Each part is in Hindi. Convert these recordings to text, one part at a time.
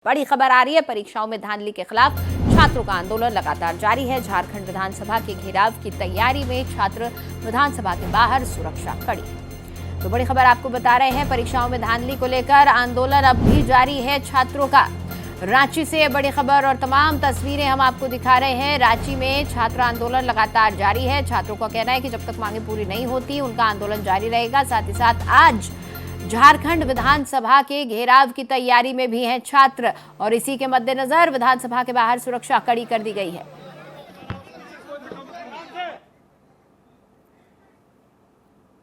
बड़ी खबर आ रही है, परीक्षाओं में धांधली के खिलाफ छात्रों का आंदोलन लगातार जारी है। झारखंड विधानसभा के घेराव की तैयारी में छात्र विधानसभा के बाहर सुरक्षा कड़ी। तो बड़ी खबर आपको बता रहे हैं, परीक्षाओं में धांधली को लेकर आंदोलन अब भी जारी है छात्रों का। रांची से बड़ी खबर और तमाम तस्वीरें हम आपको दिखा रहे हैं। रांची में छात्र आंदोलन लगातार जारी है। छात्रों का कहना है कि जब तक मांगे पूरी नहीं होती उनका आंदोलन जारी रहेगा। साथ ही साथ आज झारखंड विधानसभा के घेराव की तैयारी में भी हैं छात्र और इसी के मद्देनजर विधानसभा के बाहर सुरक्षा कड़ी कर दी गई है।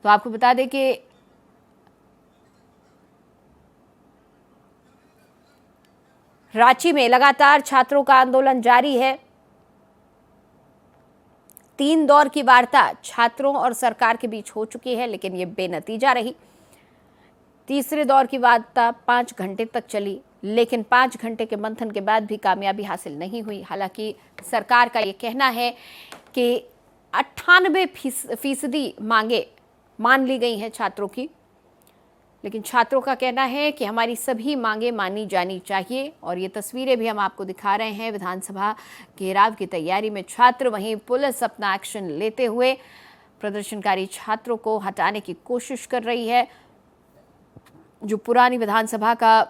तो आपको बता दें कि रांची में लगातार छात्रों का आंदोलन जारी है। 3 दौर की वार्ता छात्रों और सरकार के बीच हो चुकी है, लेकिन ये बेनतीजा रही। तीसरे दौर की वार्ता 5 घंटे तक चली, लेकिन 5 घंटे के मंथन के बाद भी कामयाबी हासिल नहीं हुई। हालांकि सरकार का ये कहना है कि 98% मांगे मान ली गई हैं छात्रों की, लेकिन छात्रों का कहना है कि हमारी सभी मांगे मानी जानी चाहिए। और ये तस्वीरें भी हम आपको दिखा रहे हैं, विधानसभा घेराव की तैयारी में छात्र, वहीं पुलिस अपना एक्शन लेते हुए प्रदर्शनकारी छात्रों को हटाने की कोशिश कर रही है। जो पुरानी विधानसभा का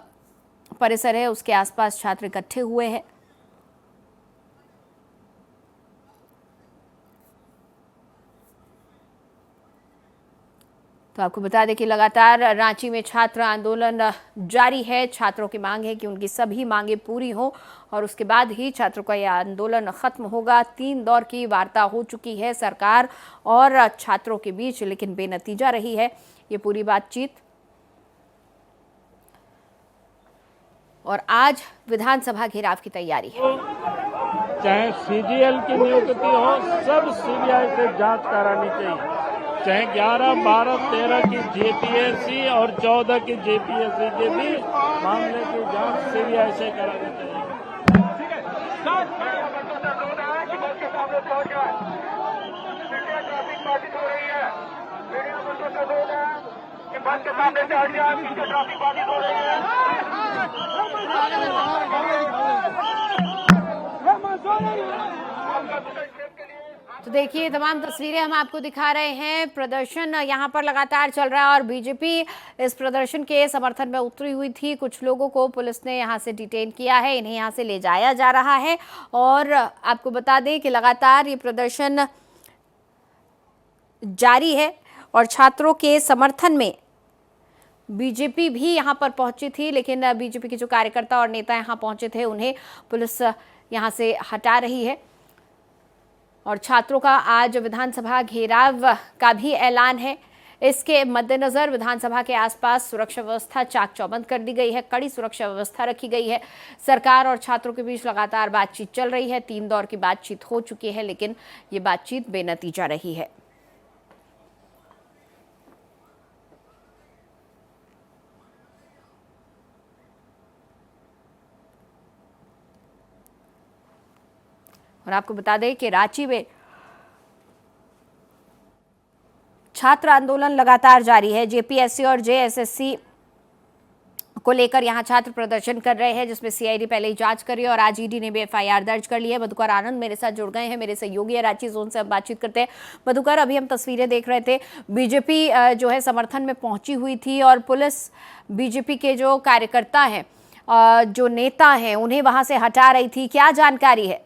परिसर है उसके आसपास छात्र इकट्ठे हुए हैं। तो आपको बता दें कि लगातार रांची में छात्र आंदोलन जारी है। छात्रों की मांग है कि उनकी सभी मांगे पूरी हों और उसके बाद ही छात्रों का यह आंदोलन खत्म होगा। 3 दौर की वार्ता हो चुकी है सरकार और छात्रों के बीच, लेकिन बेनतीजा रही है ये पूरी बातचीत। और आज विधानसभा घेराव की तैयारी है। चाहे सीजीएल की नियुक्ति हो, सब सीबीआई से जांच करानी चाहिए। चाहे 11, 12, 13 की जेपीएससी और 14 की जेपीएससी के भी मामले की जांच सीबीआई से करानी चाहिए। बस के सामने ट्रैफिक बाधित हो रही है। तो देखिए, तमाम तस्वीरें हम आपको दिखा रहे हैं। प्रदर्शन यहाँ पर लगातार चल रहा है और बीजेपी इस प्रदर्शन के समर्थन में उतरी हुई थी। कुछ लोगों को पुलिस ने यहाँ से डिटेन किया है, इन्हें यहाँ से ले जाया जा रहा है। और आपको बता दें कि लगातार ये प्रदर्शन जारी है और छात्रों के समर्थन में बीजेपी भी यहाँ पर पहुंची थी, लेकिन बीजेपी के जो कार्यकर्ता और नेता यहाँ पहुंचे थे उन्हें पुलिस यहाँ से हटा रही है। और छात्रों का आज विधानसभा घेराव का भी ऐलान है। इसके मद्देनजर विधानसभा के आसपास सुरक्षा व्यवस्था चाक चौबंद कर दी गई है, कड़ी सुरक्षा व्यवस्था रखी गई है। सरकार और छात्रों के बीच लगातार बातचीत चल रही है। 3 दौर की बातचीत हो चुकी है, लेकिन ये बातचीत बेनतीजा रही है। और आपको बता दें कि रांची में छात्र आंदोलन लगातार जारी है। जेपीएससी और जेएसएससी को लेकर यहां छात्र प्रदर्शन कर रहे हैं, जिसमें सीआईडी पहले ही जांच कर रही है और आज ईडी ने भी एफआईआर दर्ज कर ली है। मधुकर आनंद मेरे साथ जुड़ गए हैं, मेरे सहयोगी है रांची जोन से। हम बातचीत करते हैं। मधुकर, अभी हम तस्वीरें देख रहे थे, बीजेपी जो है समर्थन में पहुंची हुई थी और पुलिस बीजेपी के जो कार्यकर्ता हैं, जो नेता हैं, उन्हें वहां से हटा रही थी। क्या जानकारी है?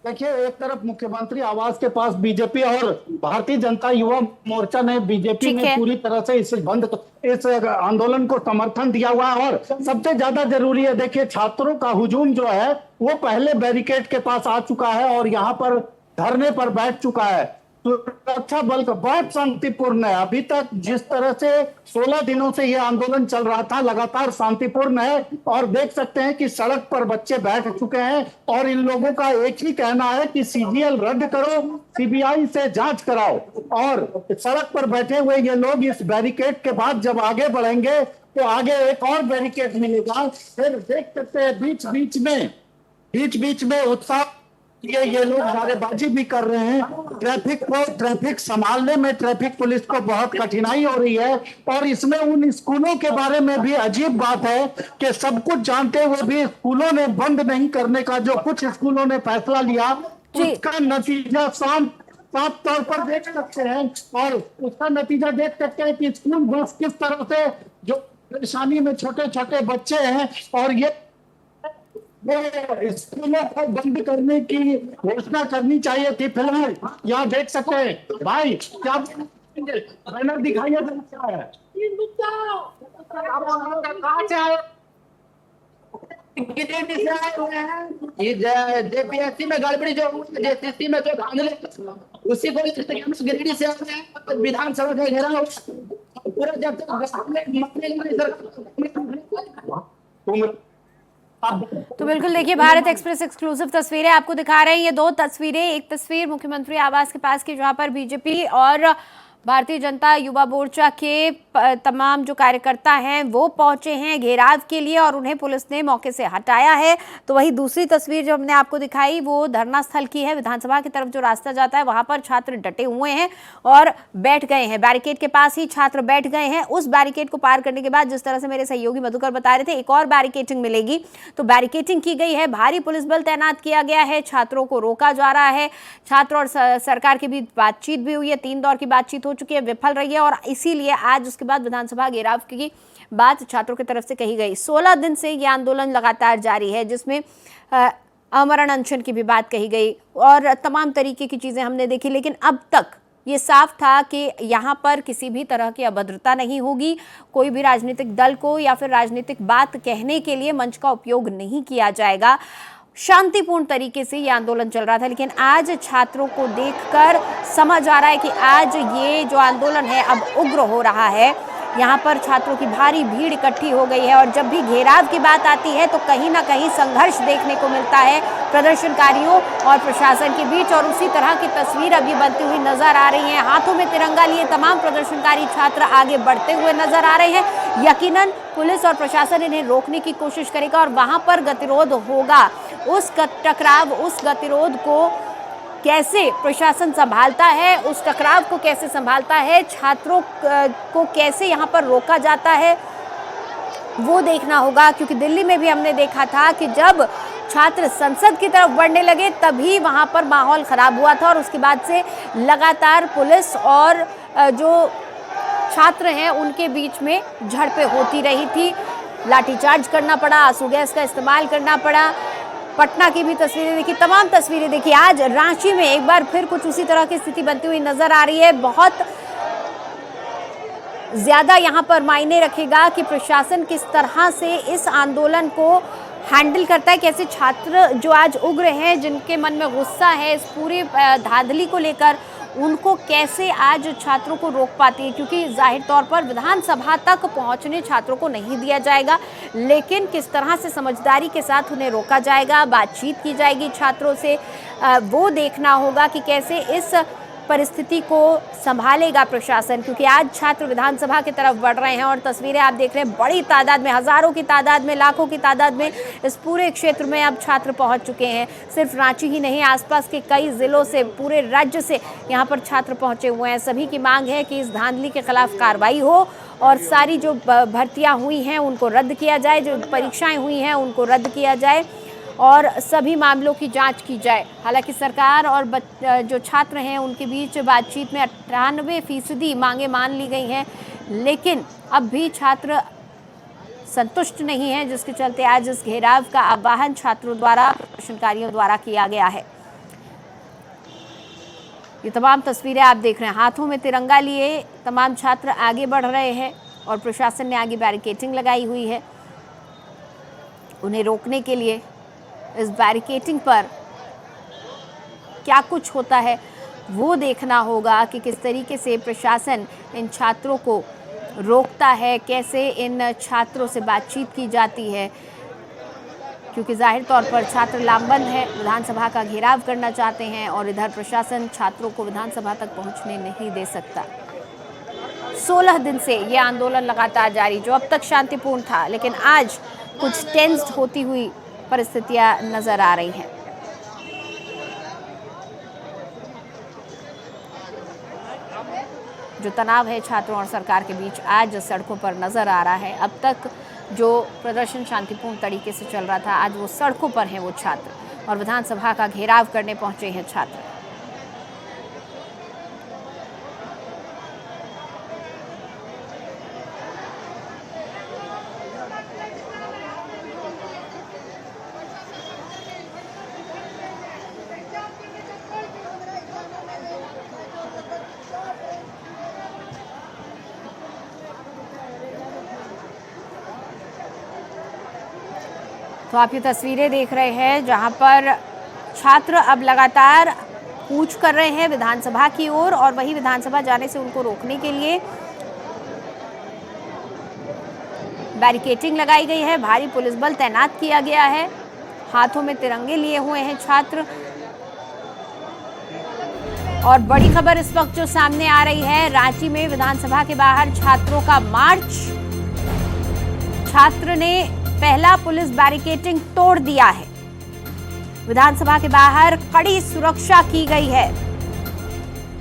देखिए, एक तरफ मुख्यमंत्री आवास के पास बीजेपी और भारतीय जनता युवा मोर्चा ने बीजेपी में पूरी तरह से इस आंदोलन को समर्थन दिया हुआ है। और सबसे ज्यादा जरूरी है, देखिए, छात्रों का हुजूम जो है वो पहले बैरिकेड के पास आ चुका है और यहाँ पर धरने पर बैठ चुका है। सुरक्षा बल का बहुत शांतिपूर्ण है। अभी तक जिस तरह से 16 दिनों से यह आंदोलन चल रहा था, लगातार शांतिपूर्ण है। और देख सकते हैं कि सड़क पर बच्चे बैठ चुके हैं और इन लोगों का एक ही कहना है कि सीजीएल रद्द करो, सीबीआई से जांच कराओ। और सड़क पर बैठे हुए ये लोग इस बैरिकेड के बाद जब आगे बढ़ेंगे तो आगे एक और बैरिकेड मिलेगा। फिर देख सकते हैं बीच बीच में उत्साह ये लोग नारेबाजी भी कर रहे हैं। ट्रैफिक संभालने में ट्रैफिक पुलिस को बहुत कठिनाई हो रही है। और इसमें उन स्कूलों के बारे में भी अजीब बात है कि सब कुछ जानते हुए भी स्कूलों ने बंद नहीं करने का जो कुछ स्कूलों ने फैसला लिया, उसका नतीजा साफ तौर पर देख सकते हैं। और उसका नतीजा देख सकते हैं कि स्कूल बस किस तरह से जो परेशानी में छोटे छोटे बच्चे हैं, और ये स्कूलों को बंद करने की घोषणा करनी चाहिए थी। फिलहाल यहाँ देख सकते हैं भाई, क्या बैनर दिखाइए क्या है। ये जेपीएससी में गड़बड़ी जो जेसीसी में जो धांधली उसी को गिरिडीह से विधानसभा का घेराव पूरा जब तो बिल्कुल देखिए, भारत एक्सप्रेस एक्सक्लूसिव तस्वीरें आपको दिखा रहे हैं। ये दो तस्वीरें, एक तस्वीर मुख्यमंत्री आवास के पास की जहां पर बीजेपी और भारतीय जनता युवा मोर्चा के तमाम जो कार्यकर्ता हैं वो पहुंचे हैं घेराव के लिए और उन्हें पुलिस ने मौके से हटाया है। तो वही दूसरी तस्वीर जो हमने आपको दिखाई वो धरना स्थल की है। विधानसभा की तरफ जो रास्ता जाता है वहां पर छात्र डटे हुए हैं और बैठ गए हैं। बैरिकेड के पास ही छात्र बैठ गए हैं। उस बैरिकेड को पार करने के बाद जिस तरह से मेरे सहयोगी मधुकर बता रहे थे, एक और बैरिकेडिंग मिलेगी, तो बैरिकेडिंग की गई है। भारी पुलिस बल तैनात किया गया है। छात्रों को रोका जा रहा है। छात्र और सरकार के बीच बातचीत भी हुई है। 3 दौर की बातचीत हो चुकी है, विफल रही है और इसीलिए आज उसके बाद विधानसभा घेराव की बात छात्रों की तरफ से कही गई। 16 दिन से ये आंदोलन लगातार जारी है, जिसमें आमरण अनशन की भी बात कही गई और तमाम तरीके की चीजें हमने देखी। लेकिन अब तक ये साफ था कि यहाँ पर किसी भी तरह की अभद्रता नहीं होगी। कोई भी राजनीतिक दल को या फिर राजनीतिक बात कहने के लिए मंच का उपयोग नहीं किया जाएगा। शांतिपूर्ण तरीके से ये आंदोलन चल रहा था, लेकिन आज छात्रों को देखकर समझ आ रहा है कि आज ये जो आंदोलन है अब उग्र हो रहा है। यहाँ पर छात्रों की भारी भीड़ इकट्ठी हो गई है और जब भी घेराव की बात आती है तो कहीं ना कहीं संघर्ष देखने को मिलता है प्रदर्शनकारियों और प्रशासन के बीच, और उसी तरह की तस्वीर अभी बनती हुई नजर आ रही है। हाथों में तिरंगा लिए तमाम प्रदर्शनकारी छात्र आगे बढ़ते हुए नजर आ रहे हैं। यकीनन पुलिस और प्रशासन इन्हें रोकने की कोशिश करेगा और वहां पर गतिरोध होगा। उस टकराव, उस गतिरोध को कैसे प्रशासन संभालता है, उस टकराव को कैसे संभालता है, छात्रों को कैसे यहाँ पर रोका जाता है, वो देखना होगा। क्योंकि दिल्ली में भी हमने देखा था कि जब छात्र संसद की तरफ बढ़ने लगे तभी वहाँ पर माहौल खराब हुआ था और उसके बाद से लगातार पुलिस और जो छात्र हैं उनके बीच में झड़पें होती रही थी। लाठीचार्ज करना पड़ा, आंसू गैस का इस्तेमाल करना पड़ा। पटना की भी तस्वीरें देखी, तमाम तस्वीरें देखी। आज रांची में एक बार फिर कुछ उसी तरह की स्थिति बनती हुई नजर आ रही है। बहुत ज्यादा यहाँ पर मायने रखेगा कि प्रशासन किस तरह से इस आंदोलन को हैंडल करता है, कैसे छात्र जो आज उग्र हैं, जिनके मन में गुस्सा है इस पूरी धांधली को लेकर, उनको कैसे आज छात्रों को रोक पाती है। क्योंकि जाहिर तौर पर विधानसभा तक पहुंचने छात्रों को नहीं दिया जाएगा, लेकिन किस तरह से समझदारी के साथ उन्हें रोका जाएगा, बातचीत की जाएगी छात्रों से, वो देखना होगा कि कैसे इस परिस्थिति को संभालेगा प्रशासन। क्योंकि आज छात्र विधानसभा की तरफ बढ़ रहे हैं और तस्वीरें आप देख रहे हैं, बड़ी तादाद में, हजारों की तादाद में, लाखों की तादाद में इस पूरे क्षेत्र में अब छात्र पहुंच चुके हैं। सिर्फ रांची ही नहीं, आसपास के कई जिलों से, पूरे राज्य से यहाँ पर छात्र पहुंचे हुए हैं। सभी की मांग है कि इस धांधली के खिलाफ कार्रवाई हो और सारी जो भर्तियाँ हुई हैं उनको रद्द किया जाए, जो परीक्षाएँ हुई हैं उनको रद्द किया जाए और सभी मामलों की जांच की जाए। हालांकि सरकार और जो छात्र हैं उनके बीच बातचीत में 98% मांगे मान ली गई हैं, लेकिन अब भी छात्र संतुष्ट नहीं हैं, जिसके चलते आज इस घेराव का आह्वान छात्रों द्वारा, प्रदर्शनकारियों द्वारा किया गया है। ये तमाम तस्वीरें आप देख रहे हैं, हाथों में तिरंगा लिए तमाम छात्र आगे बढ़ रहे हैं और प्रशासन ने आगे बैरिकेडिंग लगाई हुई है उन्हें रोकने के लिए। इस बैरिकेडिंग पर क्या कुछ होता है वो देखना होगा कि किस तरीके से प्रशासन इन छात्रों को रोकता है, कैसे इन छात्रों से बातचीत की जाती है। क्योंकि जाहिर तौर पर छात्र लामबंद है, विधानसभा का घेराव करना चाहते हैं और इधर प्रशासन छात्रों को विधानसभा तक पहुंचने नहीं दे सकता। 16 दिन से ये आंदोलन लगातार जारी, जो अब तक शांतिपूर्ण था, लेकिन आज कुछ टेंस्ड होती हुई परिस्थितियां नजर आ रही हैं। जो तनाव है छात्रों और सरकार के बीच आज सड़कों पर नजर आ रहा है। अब तक जो प्रदर्शन शांतिपूर्ण तरीके से चल रहा था, आज वो सड़कों पर हैं वो छात्र और विधानसभा का घेराव करने पहुंचे हैं छात्र। तो आप ये तस्वीरें देख रहे हैं जहां पर छात्र अब लगातार कूच कर रहे हैं विधानसभा की ओर और वही विधानसभा जाने से उनको रोकने के लिए बैरिकेडिंग लगाई गई है, भारी पुलिस बल तैनात किया गया है, हाथों में तिरंगे लिए हुए हैं छात्र। और बड़ी खबर इस वक्त जो सामने आ रही है, रांची में विधानसभा के बाहर छात्रों का मार्च। छात्र ने पहला पुलिस बैरिकेडिंग तोड़ दिया है। विधानसभा के बाहर कड़ी सुरक्षा की गई है।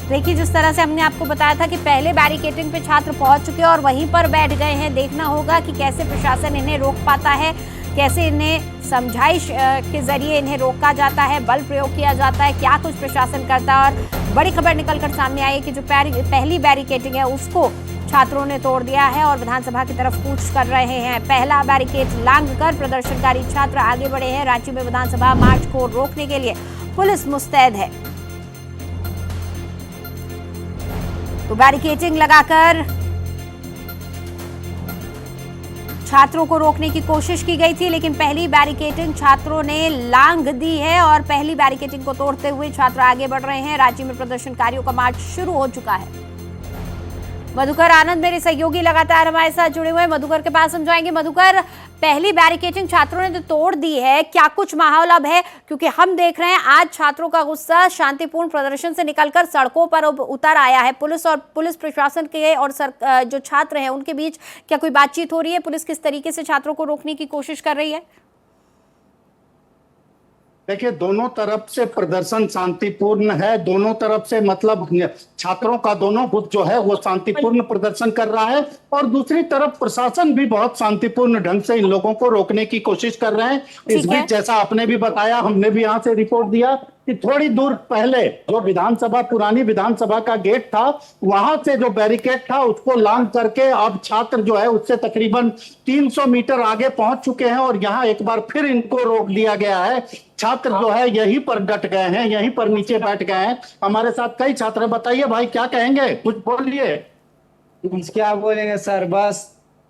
देखिए, जिस तरह से हमने आपको बताया था कि पहले बैरिकेडिंग पे छात्र पहुंच चुके हैं और वहीं पर बैठ गए हैं। देखना होगा कि कैसे प्रशासन इन्हें रोक पाता है, कैसे इन्हें समझाइश के जरिए इन्हें रोका जाता है, बल प्रयोग किया जाता है, क्या कुछ प्रशासन करता है। और बड़ी खबर निकलकर सामने आई है कि जो पहली बैरिकेडिंग है उसको छात्रों ने तोड़ दिया है और विधानसभा की तरफ कूच कर रहे हैं। पहला बैरिकेड लांघकर प्रदर्शनकारी छात्र आगे बढ़े हैं। रांची में विधानसभा मार्च को रोकने के लिए पुलिस मुस्तैद है। तो बैरिकेडिंग लगाकर छात्रों को रोकने की कोशिश की गई थी, लेकिन पहली बैरिकेडिंग छात्रों ने लांघ दी है और पहली बैरिकेडिंग को तोड़ते हुए छात्र आगे बढ़ रहे हैं। रांची में प्रदर्शनकारियों का मार्च शुरू हो चुका है। मधुकर आनंद मेरे सहयोगी लगातार हमारे साथ जुड़े हुए हैं। मधुकर के पास हम जाएंगे। मधुकर, पहली बैरिकेडिंग छात्रों ने तो तोड़ दी है, क्या कुछ माहौल अब है? क्योंकि हम देख रहे हैं आज छात्रों का गुस्सा शांतिपूर्ण प्रदर्शन से निकलकर सड़कों पर उतर आया है। पुलिस और पुलिस प्रशासन के और जो छात्र हैं उनके बीच क्या कोई बातचीत हो रही है? पुलिस किस तरीके से छात्रों को रोकने की कोशिश कर रही है? देखिए, दोनों तरफ से प्रदर्शन शांतिपूर्ण है। दोनों तरफ से मतलब छात्रों का दोनों गुट जो है वो शांतिपूर्ण प्रदर्शन कर रहा है और दूसरी तरफ प्रशासन भी बहुत शांतिपूर्ण ढंग से इन लोगों को रोकने की कोशिश कर रहे हैं। इस बीच जैसा आपने भी बताया, हमने भी यहाँ से रिपोर्ट दिया कि थोड़ी दूर पहले जो विधानसभा पुरानी विधानसभा का गेट था, वहां से जो बैरिकेड था उसको लांघ करके अब छात्र जो है उससे तकरीबन 300 मीटर आगे पहुंच चुके हैं और यहाँ एक बार फिर इनको रोक लिया गया है। छात्र जो है यहीं पर डट गए हैं, यहीं पर नीचे बैठ गए हैं। हमारे साथ कई छात्र। बताइए भाई, क्या कहेंगे? कुछ बोलिए। कुछ क्या बोलेंगे सर, बस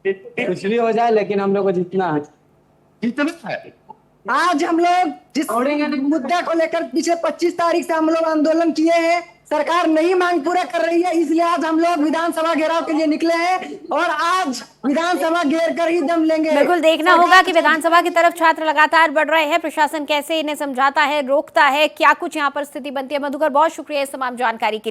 कुछ भी हो जाए लेकिन हम लोग को जीतना है। जीतना है। आज हम लोग जिस मुद्दे को लेकर पीछे 25 तारीख से हम लोग आंदोलन किए हैं, सरकार नहीं मांग पूरा कर रही है, इसलिए आज हम लोग विधानसभा घेराव के लिए निकले हैं और आज विधानसभा घेर कर ही दम लेंगे। बिल्कुल देखना होगा कि विधानसभा की तरफ छात्र लगातार बढ़ रहे हैं, प्रशासन कैसे इन्हें समझाता है, रोकता है, क्या कुछ यहाँ पर स्थिति बनती है। मधुकर, बहुत शुक्रिया इस तमाम जानकारी के लिए।